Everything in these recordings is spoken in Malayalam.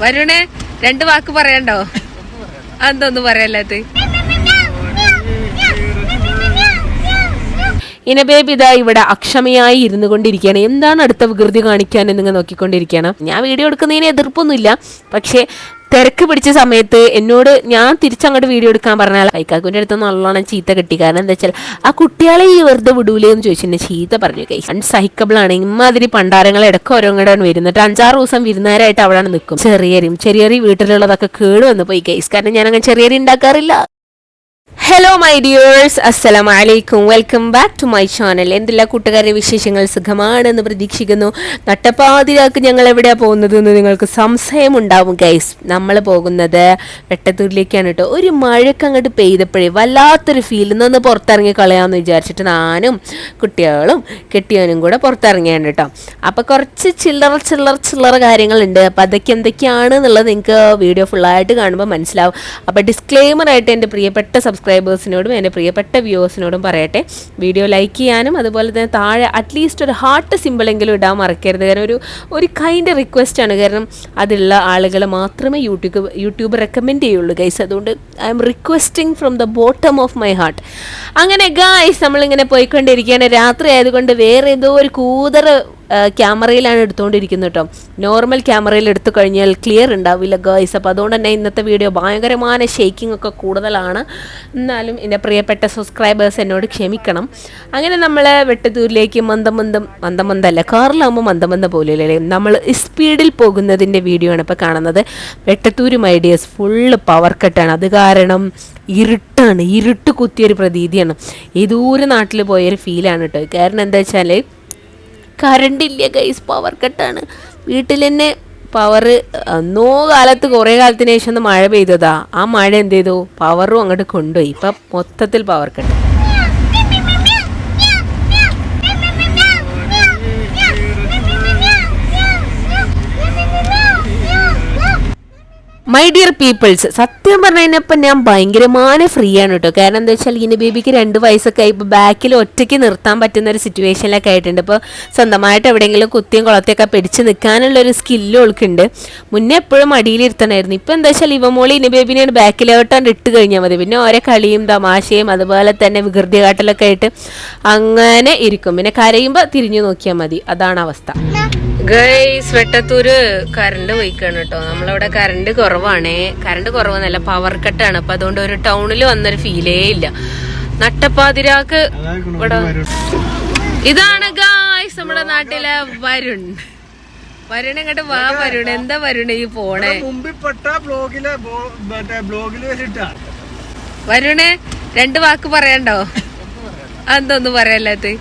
വരുണേ, 2 വാക്ക് പറയണ്ടോ? അതൊന്നും പറയല്ലാത്ത ഇന ബേബി ഇതാ ഇവിടെ അക്ഷമയായി ഇരുന്നു കൊണ്ടിരിക്കുകയാണ്. എന്താണ് അടുത്ത വികൃതി കാണിക്കാൻ എന്നിങ്ങനെ നോക്കിക്കൊണ്ടിരിക്കുകയാണ്. ഞാൻ വീഡിയോ എടുക്കുന്നതിന് എതിർപ്പൊന്നുമില്ല, പക്ഷേ തിരക്ക് പിടിച്ച സമയത്ത് എന്നോട് ഞാൻ തിരിച്ചങ്ങോട്ട് വീഡിയോ എടുക്കാൻ പറഞ്ഞാൽ ഐക്കാക്കുൻ്റെ അടുത്ത് നല്ലോണം ചീത്ത കിട്ടി. കാരണം എന്താ വെച്ചാൽ ആ കുട്ടികളെ ഈ വെറുതെ വിടൂലേ എന്ന് ചോദിച്ചിട്ട് ചീത്ത പറഞ്ഞു. കൈ അൺസഹിക്കബിൾ ആണ്. ഇമാതിരി പണ്ടാരങ്ങൾ ഇടയ്ക്ക് ഓരോങ്ങടാണ് വരുന്നിട്ട് 5-6 ദിവസം വിരുന്നുകാരായിട്ട് അവിടെ നിൽക്കും. ചെറിയ വീട്ടിലുള്ളതൊക്കെ കേട് വന്ന് പോയി ഗൈസ്. കാരണം ഞാനങ്ങനെ ചെറിയ ഉണ്ടാക്കാറില്ല. ഹലോ മൈ ഡിയേഴ്സ്, അസ്സലാമു അലൈക്കും, welcome back to my channel. എന്തെല്ലാം കൂട്ടുകാരുടെ വിശേഷങ്ങൾ? സുഖമാണെന്ന് പ്രതീക്ഷിക്കുന്നു. നട്ടപ്പാതിരാക്ക് ഞങ്ങൾ എവിടെയാണ് പോകുന്നത് എന്ന് നിങ്ങൾക്ക് സംശയമുണ്ടാവും ഗൈസ്. നമ്മൾ പോകുന്നത് വെട്ടത്തൂരിലേക്കാണ് കേട്ടോ. ഒരു മഴയ്ക്ക് അങ്ങോട്ട് പെയ്തപ്പോഴേ വല്ലാത്തൊരു ഫീൽ. നിന്ന് പുറത്തിറങ്ങി കളയാമെന്ന് വിചാരിച്ചിട്ട് ഞാനും കുട്ടികളും കെട്ടിയവനും കൂടെ പുറത്തിറങ്ങിയാണ് കേട്ടോ. അപ്പോൾ കുറച്ച് ചില്ലറ കാര്യങ്ങളുണ്ട്. അപ്പോൾ അതൊക്കെ എന്തൊക്കെയാണ് എന്നുള്ളത് നിങ്ങൾക്ക് വീഡിയോ ഫുള്ളായിട്ട് കാണുമ്പോൾ മനസ്സിലാവും. അപ്പോൾ ഡിസ്ക്ലെയിമറായിട്ട് എൻ്റെ പ്രിയപ്പെട്ട സബ്സ്ക്രൈബേഴ്സിനോടും എൻ്റെ പ്രിയപ്പെട്ട വ്യൂവേഴ്സിനോടും പറയട്ടെ, വീഡിയോ ലൈക്ക് ചെയ്യാനും അതുപോലെ തന്നെ താഴെ അറ്റ്ലീസ്റ്റ് ഒരു ഹാർട്ട് സിമ്പിളെങ്കിലും ഇടാൻ മറക്കരുത്. കാരണം ഒരു കൈൻഡ് റിക്വസ്റ്റ് ആണ്. കാരണം അതുള്ള ആളുകൾ മാത്രമേ യൂട്യൂബ് റെക്കമെൻഡ് ചെയ്യുള്ളൂ ഗൈസ്. അതുകൊണ്ട് I M requesting from the bottom of my heart. അങ്ങനെ ഗൈസ് നമ്മളിങ്ങനെ പോയിക്കൊണ്ടിരിക്കുകയാണ്. രാത്രി ആയതുകൊണ്ട് വേറെ ഏതോ ഒരു കൂതറ ക്യാമറയിലാണ് എടുത്തുകൊണ്ടിരിക്കുന്നത് കേട്ടോ. നോർമൽ ക്യാമറയിൽ എടുത്തു കഴിഞ്ഞാൽ ക്ലിയർ ഉണ്ടാവില്ല ഗൈസ്. അപ്പോൾ അതുകൊണ്ട് തന്നെ ഇന്നത്തെ വീഡിയോ ഭയങ്കരമായ ഷേക്കിംഗ് ഒക്കെ കൂടുതലാണ്. എന്നാലും എൻ്റെ പ്രിയപ്പെട്ട സബ്സ്ക്രൈബേഴ്സ് എന്നോട് ക്ഷമിക്കണം. അങ്ങനെ നമ്മൾ വെട്ടത്തൂരിലേക്ക് മന്ദമന്ദല്ല, കാറിലാകുമ്പോൾ മന്ദമന്ദ പോലെയല്ലേ, നമ്മൾ സ്പീഡിൽ പോകുന്നതിൻ്റെ വീഡിയോ ആണ് ഇപ്പോൾ കാണുന്നത്. വെട്ടത്തൂര് മൈഡിയേഴ്സ് ഫുള്ള് പവർ കട്ടാണ്. അത് കാരണം ഇരുട്ട് കുത്തിയൊരു പ്രതീതിയാണ്. ഏതൊരു നാട്ടിൽ പോയൊരു ഫീലാണ് കേട്ടോ. കാരണം എന്താ വെച്ചാൽ കറണ്ട് ഇല്ല ഗൈസ്, പവർ കട്ടാണ്. വീട്ടിൽ തന്നെ പവർ കുറേ കാലത്തിന് ശേഷം ഒന്ന് മഴ പെയ്തതാ. ആ മഴ എന്ത് ചെയ്തു, പവറും അങ്ങോട്ട് കൊണ്ടുപോയി. ഇപ്പം മൊത്തത്തിൽ power cut. My dear peoples, സത്യം പറഞ്ഞു കഴിഞ്ഞപ്പോൾ ഞാൻ ഭയങ്കരമായ ഫ്രീ ആണ് കേട്ടോ. കാരണം എന്താ വെച്ചാൽ ഇനി ബേബിക്ക് 2 വയസ്സൊക്കെ ആയി. ഇപ്പോൾ ബാക്കിൽ ഒറ്റയ്ക്ക് നിർത്താൻ പറ്റുന്ന ഒരു സിറ്റുവേഷനിലൊക്കെ ആയിട്ടുണ്ട്. ഇപ്പോൾ സ്വന്തമായിട്ട് എവിടെയെങ്കിലും കുത്തിയും കുളത്തെയൊക്കെ പിടിച്ച് നിൽക്കാനുള്ളൊരു സ്കില്ലും ഓൾക്കുണ്ട്. മുന്നേ എപ്പോഴും അടിയിലിരുത്തണമായിരുന്നു. ഇപ്പോൾ എന്താ വെച്ചാൽ ഇവമോളി ഇനി ബേബിനെയാണ് ബാക്കിലോട്ടാണ്ട് ഇട്ട് കഴിഞ്ഞാൽ മതി. പിന്നെ ഓരോ കളിയും തമാശയും അതുപോലെ തന്നെ വികൃതി കാട്ടലൊക്കെ ആയിട്ട് അങ്ങനെ ഇരിക്കും. പിന്നെ കരയുമ്പോൾ തിരിഞ്ഞു നോക്കിയാൽ മതി. അതാണ് അവസ്ഥ ഗൈസ്. വെട്ടത്തൂര് കറണ്ട് പോയിക്കാണ് കേട്ടോ. നമ്മളവിടെ കറണ്ട് കുറവെന്നല്ല, പവർ കട്ടാണ്. അപ്പൊ അതുകൊണ്ട് ഒരു ടൗണിൽ വന്നൊരു ഫീലേ ഇല്ല. നട്ടപ്പാതിരാക്ക് ഇവിടെ ഇതാണ് ഗൈസ് നമ്മുടെ നാട്ടിലെ വരുൺ. ഇങ്ങോട്ട് വാ വരുൺ. എന്താ വരുൺ ഈ പോണേ? വരുണേ, 2 വാക്ക് പറയണ്ടോ? അതൊന്നും പറയല്ലാത്ത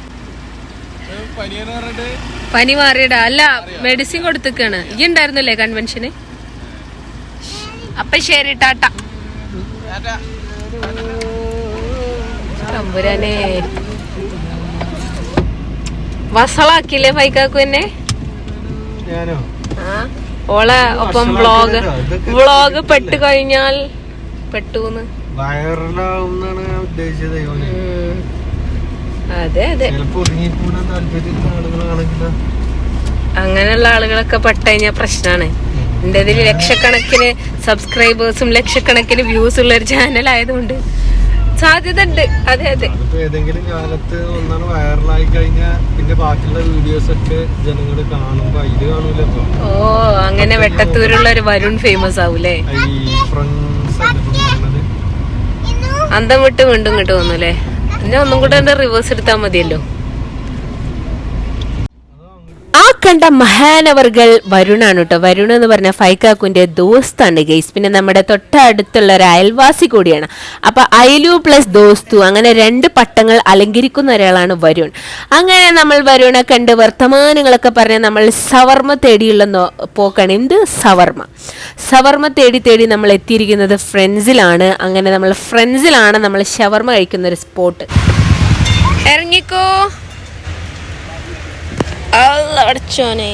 പനി മാറിയടാ. അല്ല, മെഡിസിൻ കൊടുത്തിക്കാണ്. ഈ ഉണ്ടായിരുന്നല്ലേ കൺവെൻഷന്? അപ്പൊ ശരി, ടാറ്റ. തമ്പുരാനെ വസളാക്കില്ലേ ഫൈക്കാക്കു എന്നെ? ഓളെ ഒപ്പം വ്ളോഗ് പെട്ട് കഴിഞ്ഞാൽ പെട്ടൂന്ന്. അതെ അങ്ങനെയുള്ള ആളുകളൊക്കെ പെട്ട് കഴിഞ്ഞാൽ പ്രശ്നമാണ്. എന്റെ ഇതിൽ ലക്ഷക്കണക്കിന് സബ്സ്ക്രൈബേഴ്സും ലക്ഷക്കണക്കിന് വ്യൂസ് ഉള്ള ഒരു ചാനൽ ആയതുകൊണ്ട് സാധ്യത ഉണ്ട്. അതെ ഏതെങ്കിലും കാലത്ത് ഒന്നാണ് വൈറലായി കഴിഞ്ഞാൽ പിന്നെ ബാക്കിയുള്ള വീഡിയോസ് ഒക്കെ ജനങ്ങൾ കാണുമ്പോ ഇത് കാണൂല. ഓ, അങ്ങനെ വെട്ടത്തൂരുള്ള ഒരു വരുൺ ഫേമസ് ആവൂലേ? അന്തം വിട്ട് വീണ്ടും ഇങ്ങോട്ട് വന്നൂലേ? പിന്നെ ഒന്നും കൂടെ എന്താ റിവേഴ്സ് എടുത്താൽ മതിയല്ലോ. ആ കണ്ട മഹാനവർകൾ വരുണാണ് കേട്ടോ. വരുൺ എന്ന് പറഞ്ഞ ഫൈക്കാക്കുന്റെ ദോസ്താണ് ഗൈസ്. പിന്നെ നമ്മുടെ തൊട്ടടുത്തുള്ള ഒരു അയൽവാസി കൂടിയാണ്. അപ്പൊ അയലു പ്ലസ് ദോസ്തു, അങ്ങനെ 2 പട്ടങ്ങൾ അലങ്കരിക്കുന്ന ഒരാളാണ് വരുൺ. അങ്ങനെ നമ്മൾ വരുണെ കണ്ട് വർത്തമാനങ്ങളൊക്കെ പറഞ്ഞ് നമ്മൾ സവർമ്മ തേടിയുള്ള പോക്കാണ്. എന്ത് സവർമ്മ തേടി നമ്മൾ എത്തിയിരിക്കുന്നത് ഫ്രണ്ട്സിലാണ്. അങ്ങനെ നമ്മൾ ഫ്രണ്ട്സിലാണ് നമ്മൾ ഷവർമ്മ കഴിക്കുന്ന ഒരു സ്പോട്ട്. ഇറങ്ങിക്കോ അടച്ചോനെ.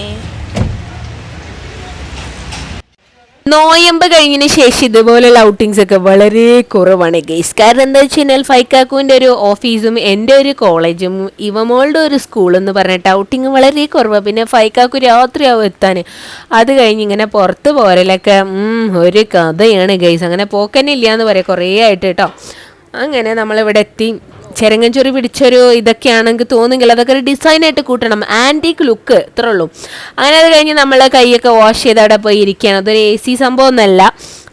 നോയമ്പ് കഴിഞ്ഞതിന് ശേഷം ഇതുപോലുള്ള ഔട്ടിങ്സ് ഒക്കെ വളരെ കുറവാണ് ഗൈസ്. കാരണം എന്താ വെച്ച് കഴിഞ്ഞാൽ ഫൈക്കാക്കുവിൻ്റെ ഒരു ഓഫീസും എൻ്റെ ഒരു കോളേജും ഇവമോളുടെ ഒരു സ്കൂൾ എന്ന് പറഞ്ഞിട്ട് ഔട്ടിങ് വളരെ കുറവാണ്. പിന്നെ ഫൈക്കാക്കു രാത്രിയാവും എത്താൻ. അത് കഴിഞ്ഞ് ഇങ്ങനെ പുറത്ത് പോരലൊക്കെ ഒരു കഥയാണ് ഗൈസ്. അങ്ങനെ പോക്കന്നെ ഇല്ല എന്ന് പറയാം, കുറേ ആയിട്ട് കേട്ടോ. അങ്ങനെ നമ്മളിവിടെ എത്തി. ചെരങ്ങഞ്ചൊറി പിടിച്ചൊരു ഇതൊക്കെയാണെങ്കിൽ തോന്നുമെങ്കിൽ അതൊക്കെ ഒരു ഡിസൈനായിട്ട് കൂട്ടണം, ആൻറ്റീക്ക് ലുക്ക്, ഇത്രേ ഉള്ളൂ. അങ്ങനെ അത് കഴിഞ്ഞ് നമ്മൾ കൈയൊക്കെ വാഷ് ചെയ്ത് അവിടെ പോയി ഇരിക്കുകയാണ്. അതൊരു AC സംഭവം ഒന്നല്ല,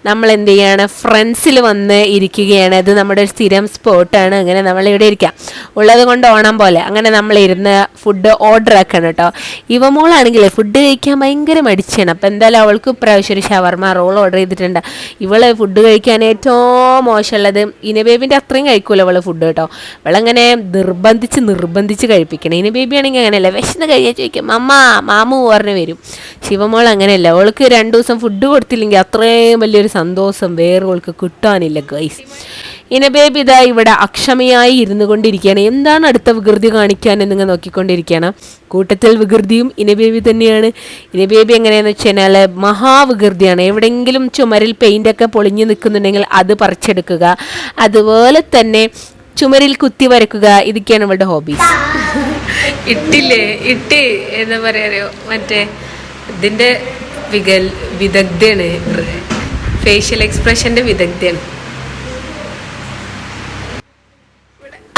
നമ്മൾ എന്ത് ചെയ്യാണ്, ഫ്രണ്ട്സിൽ വന്ന് ഇരിക്കുകയാണ്. അത് നമ്മുടെ ഒരു സ്ഥിരം സ്പോട്ടാണ്. അങ്ങനെ നമ്മളിവിടെ ഇരിക്കാം, ഉള്ളത് കൊണ്ട് ഓണം പോലെ. അങ്ങനെ നമ്മളിരുന്ന് ഫുഡ് ഓർഡർ ആക്കണം കേട്ടോ. ഇവമോളാണെങ്കിൽ ഫുഡ് കഴിക്കാൻ ഭയങ്കര മടിച്ചാണ്. അപ്പോൾ എന്തായാലും അവൾക്ക് ഇപ്രാവശ്യം ഒരു ഷവർമ റോൾ ഓർഡർ ചെയ്തിട്ടുണ്ട്. ഇവള് ഫുഡ് കഴിക്കാൻ ഏറ്റവും മോശമുള്ളത് ഇനബേബിൻ്റെ അത്രയും കഴിക്കൂല അവള് ഫുഡ് കേട്ടോ. ഇവളങ്ങനെ നിർബന്ധിച്ച് കഴിപ്പിക്കണം. ഇനബേബി ആണെങ്കിൽ അങ്ങനെയല്ല, വിശന്ന് കഴിയാൻ ചോദിക്കും മാമു പറഞ്ഞ് വരും. ശിവമോൾ അങ്ങനെയല്ല, അവൾക്ക് 2 ദിവസം ഫുഡ് കൊടുത്തില്ലെങ്കിൽ അത്രയും വലിയൊരു സന്തോഷം വേറെ അവൾക്ക് കിട്ടാനില്ല ഗൈസ്. ഇനബേബി ഇതാ ഇവിടെ അക്ഷമയായി ഇരുന്നു കൊണ്ടിരിക്കുകയാണ്. എന്താണ് അടുത്ത വികൃതി കാണിക്കാൻ എന്നിങ്ങനെ നോക്കിക്കൊണ്ടിരിക്കുകയാണ്. കൂട്ടത്തിൽ വികൃതിയും ഇനബേബി തന്നെയാണ്. ഇനബേബി എങ്ങനെയാണെന്ന് വെച്ച് കഴിഞ്ഞാൽ മഹാവികൃതിയാണ്. എവിടെയെങ്കിലും ചുമരിൽ പെയിൻ്റൊക്കെ പൊളിഞ്ഞു നിൽക്കുന്നുണ്ടെങ്കിൽ അത് പറിച്ചെടുക്കുക, അതുപോലെ തന്നെ ചുമരിൽ കുത്തി വരക്കുക, ഇതൊക്കെയാണ് ഇവളുടെ ഹോബീസ്. ഇട്ട് എന്താ പറയാ, മറ്റേ ഇതിൻ്റെ വിദഗ്ധയാണ്, ഫേഷ്യൽ എക്സ്പ്രഷൻ്റെ വിദഗ്ധയാണ്.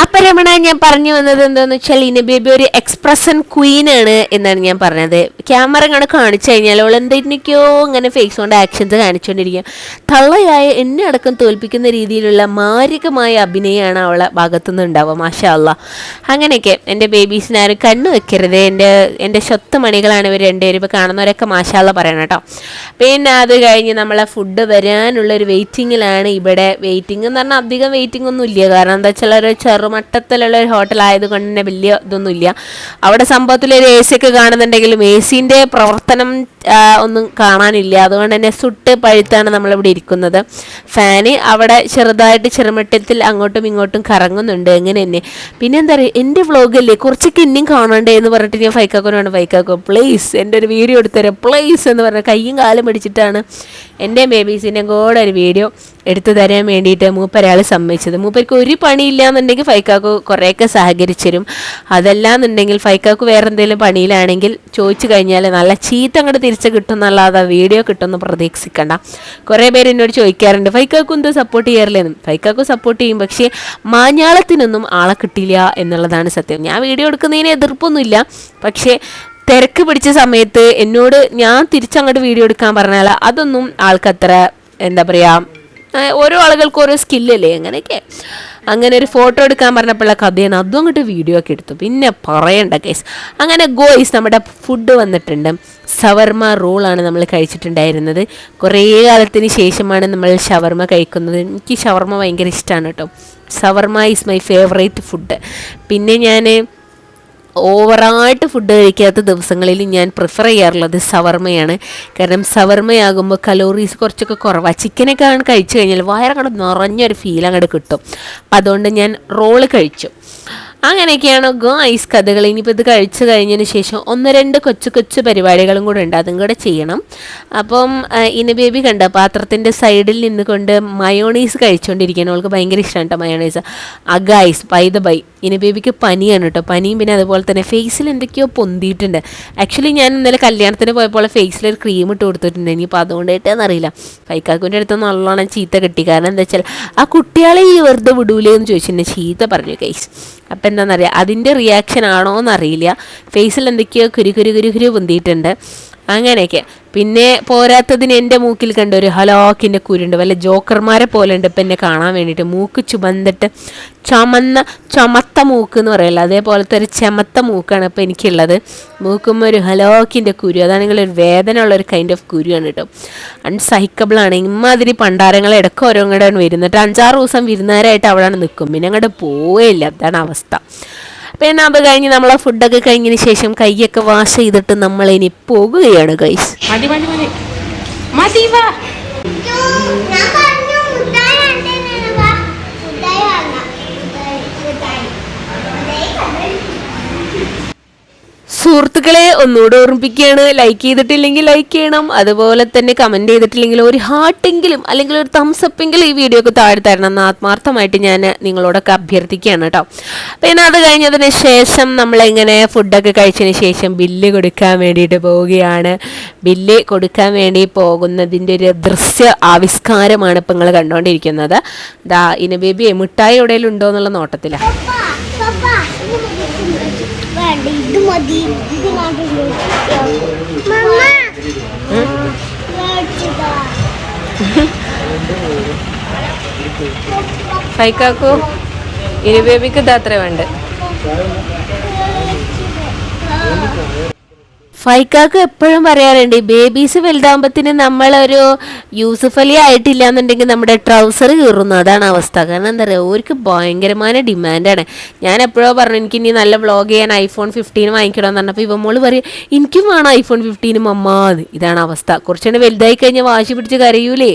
അപ്പം രമണ, ഞാൻ പറഞ്ഞു വന്നത് എന്താണെന്ന് വെച്ചാൽ ഇനബേബി ഒരു എക്സ്പ്രഷൻ ക്വീനാണ് എന്നാണ് ഞാൻ പറഞ്ഞത്. ക്യാമറ ഇങ്ങനെ കാണിച്ചു കഴിഞ്ഞാൽ അവൾ എന്തെന്നൊക്കെയോ ഇങ്ങനെ ഫേസ് കൊണ്ട് ആക്ഷൻസ് കാണിച്ചുകൊണ്ടിരിക്കുക. തള്ളയായ എന്നെ അടക്കം തോൽപ്പിക്കുന്ന രീതിയിലുള്ള മാരകമായ അഭിനയമാണ് അവളെ ഭാഗത്തുനിന്ന് ഉണ്ടാവുക. മാഷാ അല്ലാ. അങ്ങനെയൊക്കെ എൻ്റെ ബേബീസിന് ആരും കണ്ണു വെക്കരുത്, എൻ്റെ സ്വത്ത് മണികളാണ് ഇവർ രണ്ടുപേരും. ഇപ്പോൾ കാണുന്നവരൊക്കെ മാഷാ അല്ലാ പറയണം കേട്ടോ. പിന്നെ അത് കഴിഞ്ഞ് നമ്മളെ ഫുഡ് വരാനുള്ളൊരു വെയിറ്റിങ്ങിലാണ്. ഇവിടെ വെയിറ്റിംഗ് എന്ന് പറഞ്ഞാൽ അധികം വെയിറ്റിംഗ് ഒന്നും ഇല്ല. കാരണം എന്താ വെച്ചാൽ ഒരു ചെറുമട്ടത്തിലുള്ള ഒരു ഹോട്ടലായതുകൊണ്ട് തന്നെ വലിയ ഇതൊന്നുമില്ല. അവിടെ സംഭവത്തിലൊരു AC ഒക്കെ കാണുന്നുണ്ടെങ്കിലും AC-ൻ്റെ പ്രവർത്തനം ഒന്നും കാണാനില്ല. അതുകൊണ്ട് തന്നെ സുട്ട് പഴുത്താണ് നമ്മളിവിടെ ഇരിക്കുന്നത്. ഫാന് അവിടെ ചെറുതായിട്ട് ചെറുമട്ടത്തിൽ അങ്ങോട്ടും ഇങ്ങോട്ടും കറങ്ങുന്നുണ്ട്. എങ്ങനെ തന്നെ. പിന്നെ എന്താ പറയുക, എൻ്റെ വ്ളോഗല്ലേ കുറച്ചൊക്കെ ഇനിയും കാണണ്ടേ എന്ന് പറഞ്ഞിട്ട് ഞാൻ ഫൈക്കാക്കോനാണ്, ഫൈക്കാക്കോ പ്ലീസ് എൻ്റെ ഒരു വീഡിയോ എടുത്തുതരാം പ്ലീസ് എന്ന് പറഞ്ഞാൽ കയ്യും കാലും പിടിച്ചിട്ടാണ് എൻ്റെ ബേബീസിൻ്റെ കൂടെ ഒരു വീഡിയോ എടുത്തു തരാൻ വേണ്ടിയിട്ട് മൂപ്പരാൾ സമ്മതിച്ചത്. മൂപ്പർക്ക് ഒരു പണിയില്ല എന്നുണ്ടെങ്കിൽ ഫൈക്കാക്കു കുറേയൊക്കെ സഹകരിച്ചു തരും. അതല്ലാന്നുണ്ടെങ്കിൽ ഫൈക്കാക്കു വേറെ എന്തെങ്കിലും പണിയിലാണെങ്കിൽ ചോദിച്ചു കഴിഞ്ഞാൽ നല്ല ചീത്ത അങ്ങോട്ട് തിരിച്ച് കിട്ടും എന്നല്ലാതെ വീഡിയോ കിട്ടുമെന്ന് പ്രതീക്ഷിക്കണ്ട. കുറേ പേര് എന്നോട് ചോദിക്കാറുണ്ട് ഫൈക്കാക്കു എന്ത് സപ്പോർട്ട് ചെയ്യാറില്ലെന്നും. ഫൈക്കാക്കു സപ്പോർട്ട് ചെയ്യും, പക്ഷേ മാഞ്ഞാളത്തിനൊന്നും ആളെ കിട്ടില്ല എന്നുള്ളതാണ് സത്യം. ഞാൻ വീഡിയോ എടുക്കുന്നതിന് എതിർപ്പൊന്നുമില്ല, പക്ഷേ തിരക്ക് പിടിച്ച സമയത്ത് എന്നോട് ഞാൻ തിരിച്ചങ്ങോട്ട് വീഡിയോ എടുക്കാൻ പറഞ്ഞാൽ അതൊന്നും ആൾക്കത്ര എന്താ പറയുക, ഓരോ ആളുകൾക്ക് ഓരോ സ്കില്ലല്ലേ. അങ്ങനെയൊക്കെ അങ്ങനെ ഒരു ഫോട്ടോ എടുക്കാൻ പറഞ്ഞപ്പോഴുള്ള കഥയാണ്, അതും അങ്ങോട്ട് വീഡിയോ ഒക്കെ എടുത്തു. പിന്നെ പറയണ്ട ഗൈസ്. അങ്ങനെ ഗോയ്സ് നമ്മുടെ ഫുഡ് വന്നിട്ടുണ്ട്. ഷവർമ റോളാണ് നമ്മൾ കഴിച്ചിട്ടുണ്ടായിരുന്നത്. കുറേ കാലത്തിന് ശേഷമാണ് നമ്മൾ ഷവർമ കഴിക്കുന്നത്. എനിക്ക് ഷവർമ ഭയങ്കര ഇഷ്ടമാണ് കേട്ടോ. ഷവർമ ഈസ് മൈ ഫേവറേറ്റ് ഫുഡ്. പിന്നെ ഞാൻ ഓവറായിട്ട് ഫുഡ് കഴിക്കാത്ത ദിവസങ്ങളിൽ ഞാൻ പ്രിഫർ ചെയ്യാറുള്ളത് ഷവർമയാണ്. കാരണം ഷവർമയാകുമ്പോൾ കലോറീസ് കുറച്ചൊക്കെ കുറവാണ്. ചിക്കനൊക്കെ കഴിച്ചു കഴിഞ്ഞാൽ വയറങ്ങോട്ട് നിറഞ്ഞൊരു ഫീൽ അങ്ങോട്ട് കിട്ടും. അപ്പം അതുകൊണ്ട് ഞാൻ റോള് കഴിച്ചു. അങ്ങനെയൊക്കെയാണ് ഗോയ്സ് കഥകൾ. ഇനിയിപ്പോൾ ഇത് കഴിച്ചു കഴിഞ്ഞതിന് ശേഷം 1-2 കൊച്ചു പരിപാടികളും കൂടെ ഉണ്ട്, അതും കൂടെ ചെയ്യണം. അപ്പം ഇനബേബി കണ്ട പാത്രത്തിൻ്റെ സൈഡിൽ നിന്നുകൊണ്ട് മയോണൈസ് കഴിച്ചുകൊണ്ടിരിക്കുകയാണ്. അവൾക്ക് ഭയങ്കര ഇഷ്ടമാണ് കേട്ടോ mayonnaise. Guys by the by ഇനബേബിക്ക് പനിയാണ് കേട്ടോ. പനിയും പിന്നെ അതുപോലെ തന്നെ ഫേസിൽ എന്തൊക്കെയോ പൊന്തിയിട്ടുണ്ട്. ആക്ച്വലി ഞാൻ ഇന്നലെ കല്യാണത്തിന് പോയപ്പോൾ ഫേസിലൊരു ക്രീം ഇട്ട് കൊടുത്തിട്ടുണ്ട്. ഇനിയിപ്പോൾ അതുകൊണ്ടായിട്ടെന്ന് അറിയില്ല. ഫൈക്കാക്കുവിൻ്റെ അടുത്ത് നല്ലോണം ചീത്ത കിട്ടി. കാരണം എന്താ വെച്ചാൽ ആ കുട്ടികളെ ഈ വെറുതെ വിടൂലേ എന്ന് ചോദിച്ചിട്ടുണ്ട്, ചീത്ത പറഞ്ഞു ഗൈസ്. അപ്പം എന്താണെന്നറിയാം, അതിൻ്റെ റിയാക്ഷൻ ആണോ എന്നറിയില്ല. ഫേസിൽ എന്തൊക്കെയോ കുരു പൊന്തിയിട്ടുണ്ട്. അങ്ങനെയൊക്കെ. പിന്നെ പോരാത്തതിന് എൻ്റെ മൂക്കിൽ കണ്ട ഒരു ഹലാക്കിൻ്റെ കുരുണ്ട്, വല്ല ജോക്കർമാരെ പോലെ ഉണ്ട് ഇപ്പം എന്നെ കാണാൻ വേണ്ടിയിട്ട്. മൂക്ക് ചുമന്നിട്ട് ചുമത്ത മൂക്ക് എന്ന് പറയല്ലോ, അതേപോലത്തെ ഒരു ചെമത്ത മൂക്കാണ് ഇപ്പോൾ എനിക്കുള്ളത്. മൂക്കുമ്പോൾ ഒരു ഹലാക്കിൻ്റെ കുരു, അതാണെങ്കിൽ ഒരു വേദന ഉള്ളൊരു കൈൻഡ് ഓഫ് കുരുവാണ് കേട്ടോ. അൺസഹിക്കബിളാണ്. ഇമാതിരി പണ്ടാരങ്ങളെ ഇടയ്ക്ക് ഓരോങ്ങോട്ടാണ് വരുന്നിട്ട് 5-6 ദിവസം വിരുന്നുകാരായിട്ട് അവിടെ നിൽക്കും, പിന്നെ അങ്ങോട്ട് പോവേയില്ല. അതാണ് അവസ്ഥ. പിന്നെ അത് കഴിഞ്ഞ് നമ്മളെ ഫുഡൊക്കെ കഴിഞ്ഞതിന് ശേഷം കൈയൊക്കെ വാഷ് ചെയ്തിട്ട് നമ്മൾ ഇനി പോകുകയാണ് ഗൈസ്. സുഹൃത്തുക്കളെ ഒന്നുകൂടെ ഓർമ്മിപ്പിക്കുകയാണ്, ലൈക്ക് ചെയ്തിട്ടില്ലെങ്കിൽ ലൈക്ക് ചെയ്യണം, അതുപോലെ തന്നെ കമന്റ് ചെയ്തിട്ടില്ലെങ്കിൽ ഒരു ഹാർട്ടെങ്കിലും അല്ലെങ്കിൽ ഒരു തംസ് അപ്പ് എങ്കിലും ഈ വീഡിയോക്ക് താഴെ തരണം എന്ന് ആത്മാർത്ഥമായിട്ട് ഞാൻ നിങ്ങളോടൊക്കെ അഭ്യർത്ഥിക്കുകയാണ് കേട്ടോ. പിന്നെ അത് കഴിഞ്ഞതിന് ശേഷം നമ്മളിങ്ങനെ ഫുഡൊക്കെ കഴിച്ചതിന് ശേഷം ബില്ല് കൊടുക്കാൻ വേണ്ടിയിട്ട് പോവുകയാണ്. ബില്ല് കൊടുക്കാൻ വേണ്ടി പോകുന്നതിൻ്റെ ഒരു ദൃശ്യ ആവിഷ്കാരമാണ് ഇപ്പം നിങ്ങൾ കണ്ടുകൊണ്ടിരിക്കുന്നത്. ദാ ഇനി ബേബി മിഠായി എവിടെയെങ്കിലും ഉണ്ടോ എന്നുള്ള നോട്ടത്തിലാണ്. ഫൈക്കാക്കു ഇനി ബേബിക്ക് ഇത് അത്ര വേണ്ട. ഫൈക്കാക്ക് എപ്പോഴും പറയാറുണ്ട് ബേബീസ് വലുതാകുമ്പത്തിന് നമ്മളൊരു യൂസുഫ് അലി ആയിട്ടില്ല എന്നുണ്ടെങ്കിൽ നമ്മുടെ ട്രൗസർ കീറുന്നു. അതാണ് അവസ്ഥ. കാരണം എന്താ പറയുക, അവർക്ക് ഭയങ്കരമായ ഡിമാൻഡാണ്. ഞാൻ എപ്പോഴോ പറഞ്ഞു എനിക്ക് ഇനി നല്ല വ്ളോഗ് ചെയ്യാൻ iPhone 15 വാങ്ങിക്കണമെന്ന് പറഞ്ഞപ്പോൾ ഇവ മോള് പറയും എനിക്കും വേണം iPhone 15 മമ്മാന്ന്. ഇതാണ് അവസ്ഥ. കുറച്ചുകൂടെ വലുതായി കഴിഞ്ഞാൽ വാശി പിടിച്ച് കരയൂലേ.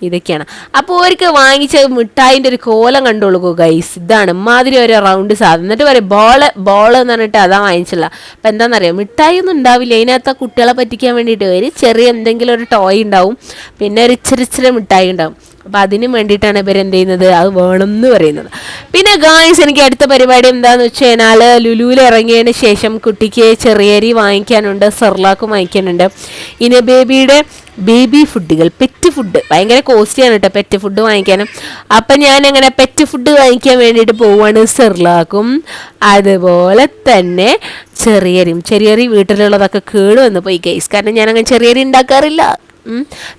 ഇതൊക്കെയാണ്. അപ്പോൾ അവർക്ക് വാങ്ങിച്ച മിഠായിൻ്റെ ഒരു കോലം കണ്ടോളൂ ഗൈസ്. ഇതാണ് ഇമാതിരി ഒരു റൗണ്ട് സാധനം. എന്നിട്ട് പറയും ബോൾ എന്ന് പറഞ്ഞിട്ട് അതാ വാങ്ങിച്ചില്ല. അപ്പം എന്താണെന്നറിയാം, മിഠായി ഒന്നും ഉണ്ടാവില്ല. അതിനകത്ത് കുട്ടികളെ പറ്റിക്കാൻ വേണ്ടിയിട്ട് ഒരു ചെറിയ എന്തെങ്കിലും ഒരു ടോയ് ഉണ്ടാവും, പിന്നെ ഒരു ഇച്ചിരി മിഠായി ഉണ്ടാവും. അപ്പം അതിന് വേണ്ടിയിട്ടാണ് ഇവരെന്ത് ചെയ്യുന്നത്, അത് വേണമെന്ന് പറയുന്നത്. പിന്നെ ഗായ്സ് എനിക്ക് അടുത്ത പരിപാടി എന്താണെന്ന് വെച്ച് കഴിഞ്ഞാൽ ലുലുവിൽ ഇറങ്ങിയതിന് ശേഷം കുട്ടിക്ക് ചെറിയരി വാങ്ങിക്കാനുണ്ട്, സെർലാക്കും വാങ്ങിക്കാനുണ്ട്. ഇനി ബേബി ഫുഡുകൾ, പെറ്റ് ഫുഡ് ഭയങ്കര കോസ്റ്റ്ലിയാണ് കേട്ടോ പെറ്റ് ഫുഡ് വാങ്ങിക്കാനും. അപ്പം ഞാൻ അങ്ങനെ പെറ്റ് ഫുഡ് വാങ്ങിക്കാൻ വേണ്ടിയിട്ട് പോവുകയാണ്. സെർലാക്കും അതുപോലെ തന്നെ ചെറിയരി വീട്ടിലുള്ളതൊക്കെ കേട് വന്ന് പോയി ഗൈസ്. കാരണം ഞാനങ്ങനെ ചെറിയരി ഉണ്ടാക്കാറില്ല.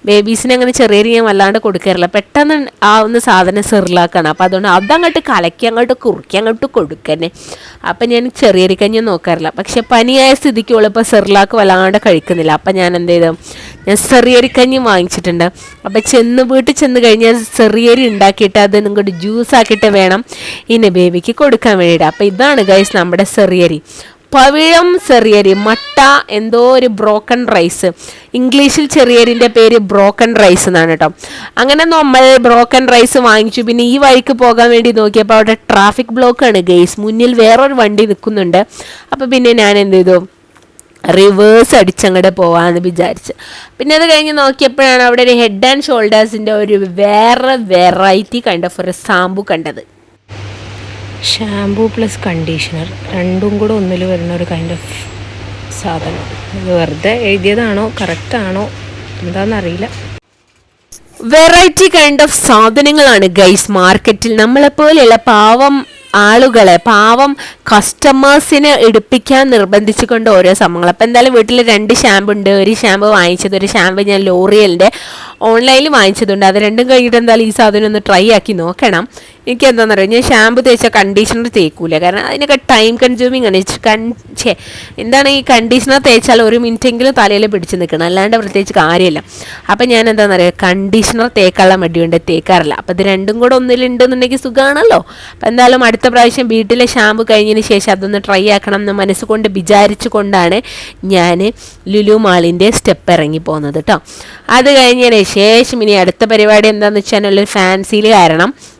ബേബീസിന് അങ്ങനെ ചെറിയരി ഞാൻ വല്ലാണ്ട് കൊടുക്കാറില്ല. പെട്ടെന്ന് ആവുന്ന സാധനം സെർലാക്കാണ്. അപ്പം അതുകൊണ്ട് അതങ്ങോട്ട് കലക്കി അങ്ങോട്ട് കുറുക്കി അങ്ങോട്ട് കൊടുക്കന്നെ. അപ്പം ഞാൻ ചെറിയരി കഞ്ഞി നോക്കാറില്ല. പക്ഷെ പനിയായ സ്ഥിതിക്കുള്ള ഇപ്പോൾ സെർലാക്ക് വല്ലാണ്ട് കഴിക്കുന്നില്ല. അപ്പം ഞാൻ എന്ത് ചെയ്തു, ഞാൻ ചെറിയരി കഞ്ഞി വാങ്ങിച്ചിട്ടുണ്ട്. അപ്പം വീട്ടിൽ ചെന്ന് കഴിഞ്ഞാൽ ചെറിയരി ഉണ്ടാക്കിയിട്ട് അത് നിങ്ങോട്ട് ജ്യൂസ് ആക്കിയിട്ട് വേണം ഇനി ബേബിക്ക് കൊടുക്കാൻ വേണ്ടിയിട്ട്. അപ്പം ഇതാണ് ഗൈസ് നമ്മുടെ ചെറിയരി. പവിഴം ചെറിയരി, മട്ട എന്തോ ഒരു ബ്രോക്കൺ റൈസ്. ഇംഗ്ലീഷിൽ ചെറിയരിൻ്റെ പേര് ബ്രോക്കൺ റൈസ് എന്നാണ് കേട്ടോ. അങ്ങനെ നമ്മൾ ബ്രോക്കൺ റൈസ് വാങ്ങിച്ചു. പിന്നെ ഈ വഴിക്ക് പോകാൻ വേണ്ടി നോക്കിയപ്പോൾ അവിടെ ട്രാഫിക് ബ്ലോക്കാണ് ഗെയ്സ്. മുന്നിൽ വേറൊരു വണ്ടി നിൽക്കുന്നുണ്ട്. അപ്പോൾ പിന്നെ ഞാൻ എന്ത് ചെയ്തു, റിവേഴ്സ് അടിച്ചങ്ങോട്ട് പോവാമെന്ന് വിചാരിച്ച്. പിന്നെ അത് കഴിഞ്ഞ് നോക്കിയപ്പോഴാണ് അവിടെ ഒരു ഹെഡ് ആൻഡ് ഷോൾഡേഴ്സിൻ്റെ ഒരു വേറെ വെറൈറ്റി ഒരു ഷാമ്പു കണ്ടത്. ഷാംപൂ പ്ലസ് കണ്ടീഷണർ രണ്ടും കൂടെ ഒന്നിൽ വരുന്ന ഒരു സാധനം. വെറുതെ എഴുതിയതാണോ കറക്റ്റാണോ എന്താണെന്നറിയില്ല. വെറൈറ്റി സാധനങ്ങളാണ് ഗൈസ് മാർക്കറ്റിൽ. നമ്മളെപ്പോലെയുള്ള പാവം കസ്റ്റമേഴ്സിനെ എടുപ്പിക്കാൻ നിർബന്ധിച്ചുകൊണ്ട് ഓരോ സംഭവങ്ങൾ. അപ്പം എന്തായാലും വീട്ടിൽ 2 ഷാമ്പു ഉണ്ട്. ഒരു ഷാമ്പു വാങ്ങിച്ചത്, ഒരു ഷാമ്പു ഞാൻ ലോറിയലിൻ്റെ ഓൺലൈനിൽ വാങ്ങിച്ചതുണ്ട്. അത് രണ്ടും കഴിഞ്ഞിട്ട് എന്തായാലും ഈ സാധനം ഒന്ന് ട്രൈ ആക്കി നോക്കണം. എനിക്ക് എന്താണെന്ന് അറിയാം, ഞാൻ ഷാമ്പു തേച്ചാൽ കണ്ടീഷണർ തേക്കൂല. കാരണം അതിനൊക്കെ ടൈം കൺസ്യൂമിങ് ആണ്. എന്താണ് ഈ കണ്ടീഷണർ തേച്ചാൽ 1 മിനിറ്റെങ്കിലും തലയിൽ പിടിച്ച് നിൽക്കണം, അല്ലാണ്ട് പ്രത്യേകിച്ച് കാര്യമില്ല. അപ്പം ഞാൻ എന്താണെന്ന് അറിയാം, കണ്ടീഷണർ തേക്കാനുള്ള മടിയുണ്ട്, തേക്കാറില്ല. അപ്പം ഇത് രണ്ടും കൂടെ ഒന്നിലുണ്ടെന്നുണ്ടെങ്കിൽ സുഖമാണല്ലോ. അപ്പം എന്തായാലും അടുത്ത പ്രാവശ്യം വീട്ടിലെ ഷാമ്പു കഴിഞ്ഞതിന് ശേഷം അതൊന്ന് ട്രൈ ആക്കണം എന്ന് മനസ്സുകൊണ്ട് വിചാരിച്ചു കൊണ്ടാണ് ഞാൻ ലുലു മാളിൻ്റെ സ്റ്റെപ്പ് ഇറങ്ങി പോകുന്നത് കേട്ടോ. അത് കഴിഞ്ഞതിന് ശേഷം ഇനി അടുത്ത പരിപാടി എന്താണെന്ന് വെച്ചാൽ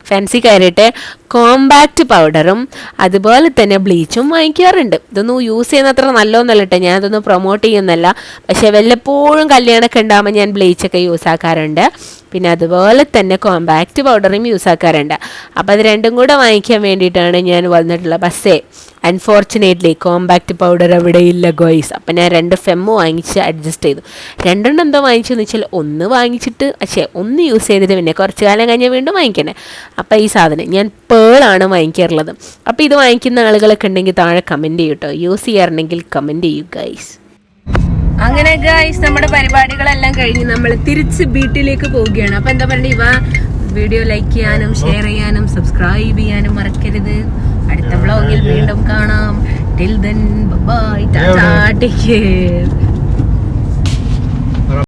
ഫാൻസി കയറിയിട്ട് കോമ്പാക്റ്റ് പൗഡറും അതുപോലെ തന്നെ ബ്ലീച്ചും വാങ്ങിക്കാറുണ്ട്. ഇതൊന്നും യൂസ് ചെയ്യുന്ന അത്ര നല്ലതൊന്നല്ല കേട്ടോ, ഞാൻ ഇതൊന്നും പ്രൊമോട്ട് ചെയ്യുന്നല്ല. പക്ഷേ വല്ലപ്പോഴും കല്യാണമൊക്കെ ഉണ്ടാകുമ്പോൾ ഞാൻ ബ്ലീച്ചൊക്കെ യൂസ് ആക്കാറുണ്ട്. പിന്നെ അതുപോലെ തന്നെ കോമ്പാക്റ്റ് പൗഡറും യൂസ് ആക്കാറുണ്ട്. അപ്പോൾ അത് രണ്ടും കൂടെ വാങ്ങിക്കാൻ വേണ്ടിയിട്ടാണ് ഞാൻ വന്നിട്ടുള്ളത്. പക്ഷേ അൺഫോർച്ചുനേറ്റ്ലി കോമ്പാക്റ്റ് പൗഡർ അവിടെ ഇല്ല ഗോയ്സ്. അപ്പം ഞാൻ 2 ഫെമ്മ് വാങ്ങിച്ച് അഡ്ജസ്റ്റ് ചെയ്തു. 2 എന്തോ വാങ്ങിച്ചെന്ന് വെച്ചാൽ ഒന്ന് വാങ്ങിച്ചിട്ട് ഒന്ന് യൂസ് ചെയ്തിട്ട് പിന്നെ കുറച്ച് കാലം കഴിഞ്ഞാൽ വീണ്ടും വാങ്ങിക്കണേ. അപ്പോൾ ഈ സാധനം ഞാൻ പേളാണ് വാങ്ങിക്കാറുള്ളത്. അപ്പോൾ ഇത് വാങ്ങിക്കുന്ന ആളുകളൊക്കെ ഉണ്ടെങ്കിൽ താഴെ കമൻറ്റ് ചെയ്യൂ കേട്ടോ. യൂസ് ചെയ്യാറുണ്ടെങ്കിൽ കമൻറ്റ് ചെയ്യൂ ഗൈസ്. അങ്ങനെ ഗൈസ് നമ്മുടെ പരിപാടികളെല്ലാം കഴിഞ്ഞ് നമ്മൾ തിരിച്ച് വീട്ടിലേക്ക് പോവുകയാണ്. അപ്പോൾ എന്താ പറയുക, വീഡിയോ ലൈക്ക് ചെയ്യാനും ഷെയർ ചെയ്യാനും സബ്സ്ക്രൈബ് ചെയ്യാനും മറക്കരുത്. അടുത്ത വ്ളോഗിൽ വീണ്ടും കാണാം. Till then bye, Tata, take care.